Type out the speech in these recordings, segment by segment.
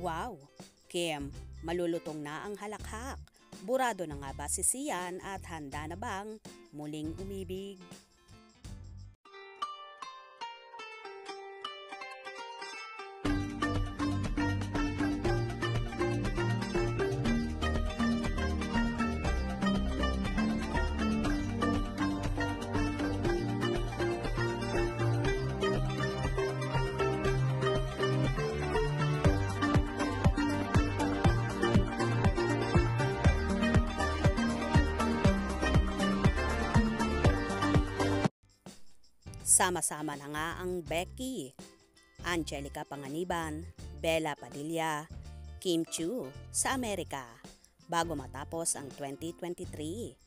Wow! Kim, malulutong na ang halakhak. Burado na nga ba si Sian at handa na bang muling umibig? Sama-sama na nga ang Becky, Angelica Panganiban, Bella Padilla, Kim Chiu sa Amerika bago matapos ang 2023.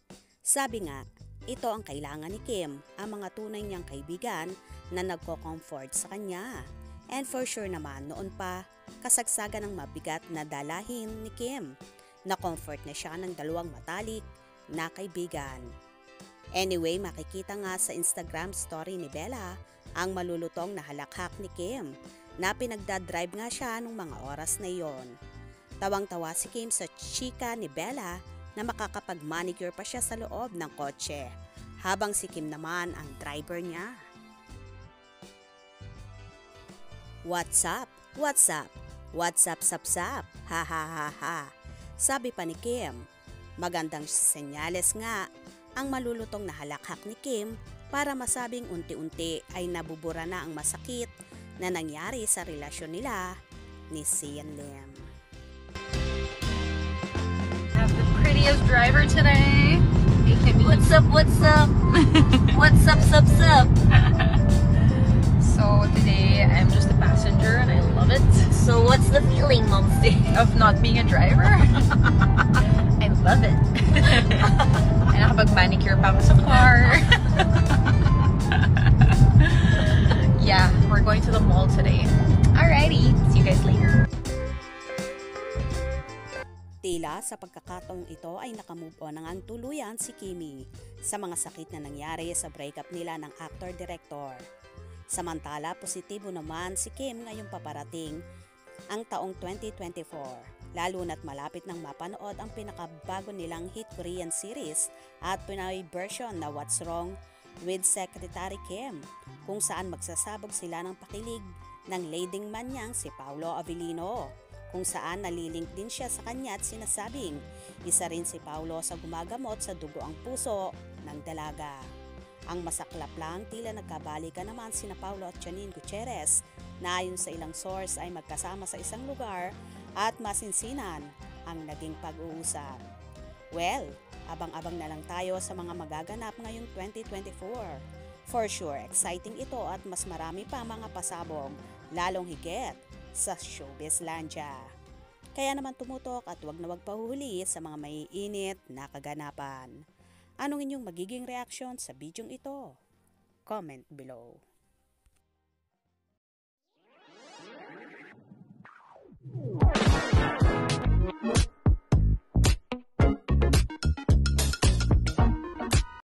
Sabi nga, ito ang kailangan ni Kim, ang mga tunay niyang kaibigan na nagko-comfort sa kanya. And for sure naman noon pa, kasagsagan ng mabigat na dalahin ni Kim. Na-comfort na siya ng dalawang matalik na kaibigan. Anyway, makikita nga sa Instagram story ni Bella ang malulutong na halakhak ni Kim na pinagdadrive nga siya nung mga oras na iyon. Tawang-tawa si Kim sa chika ni Bella na makakapag-manicure pa siya sa loob ng kotse habang si Kim naman ang driver niya. What's up? What's up? What's up, sap-sap? Ha ha ha ha. Sabi pa ni Kim, magandang senyales nga ang malulutong na halakhak ni Kim para masabing unti-unti ay nabubura na ang masakit na nangyari sa relasyon nila ni Sian Lim. I have the prettiest driver today. What's up, what's up? What's up, sup, sup? So today I'm just a passenger and I love it. So what's the feeling, Momsy? Of not being a driver. I love it. Ay nakapag-manicure pa ako sa car. Yeah, we're going to the mall today. Alrighty, see you guys later. Tila sa pagkakataong ito ay nakamove on ng tuluyan si Kimi sa mga sakit na nangyari sa breakup nila ng actor-director. Samantala, positibo naman si Kim ngayong paparating ang taong 2024, lalo na't malapit nang mapanood ang pinakabago nilang hit Korean series at Pinoy version na What's Wrong with Secretary Kim, kung saan magsasabog sila ng pakilig ng leading man niyang si Paolo Avellino, kung saan nalilink din siya sa kanya at sinasabing isa rin si Paolo sa gumagamot sa dugo ang puso ng dalaga. Ang masaklap lang, tila nagkabalikan naman sina Paolo at Janine Gutierrez na ayon sa ilang source ay magkasama sa isang lugar at masinsinan ang naging pag-uusap. Well, abang-abang na lang tayo sa mga magaganap ngayong 2024. For sure, exciting ito at mas marami pa mga pasabog, lalong higit sa Showbizlandia. Kaya naman tumutok at wag na wag pahuhuli sa mga maiinit na kaganapan. Anong inyong magiging reaksyon sa bidyong ito? Comment below.